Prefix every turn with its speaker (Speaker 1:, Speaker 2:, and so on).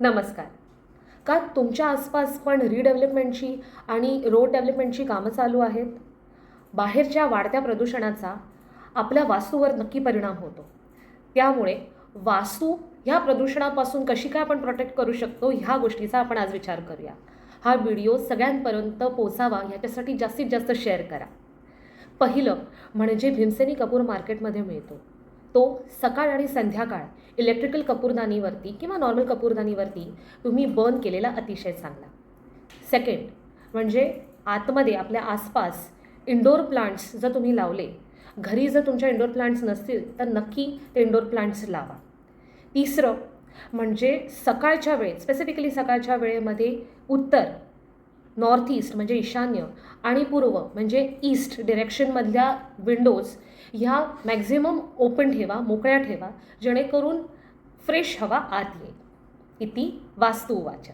Speaker 1: नमस्कार. का तुमच्या आसपास पण रिडेव्हलपमेंटची आणि रोड डेव्हलपमेंटची कामं चालू आहेत? बाहेरच्या वाढत्या प्रदूषणाचा आपल्या वास्तूवर नक्की परिणाम होतो. त्यामुळे वास्तू ह्या प्रदूषणापासून कशी काय आपण प्रोटेक्ट करू शकतो ह्या गोष्टीचा आपण आज विचार करूया. हा व्हिडिओ सगळ्यांपर्यंत पोचावा ह्याच्यासाठी जास्तीत जास्त शेअर करा. पहिलं म्हणजे भीमसेनी कपूर मार्केटमध्ये मिळतो. तो सकाळ आणि संध्याकाळ इलेक्ट्रिकल कपूरदानीवरती किंवा नॉर्मल कपूरदानीवरती तुम्ही बर्न केलेला अतिशय चांगला. सेकंड म्हणजे आतमध्ये आपल्या आसपास इंडोर प्लांट्स जर तुम्ही लावले, घरी जर तुमच्या इंडोर प्लांट्स नसतील तर नक्की ते इंडोर प्लांट्स लावा. तिसरं म्हणजे सकाळच्या वेळेत, स्पेसिफिकली सकाळच्या वेळेमध्ये उत्तर, नॉर्थ ईस्ट म्हणजे ईशान्य आणि पूर्व म्हणजे ईस्ट डिरेक्शनमधल्या विंडोज ह्या मॅक्झिमम ओपन ठेवा, मोकळ्या ठेवा, जेणेकरून फ्रेश हवा आत येईल. इति वास्तुवाचन.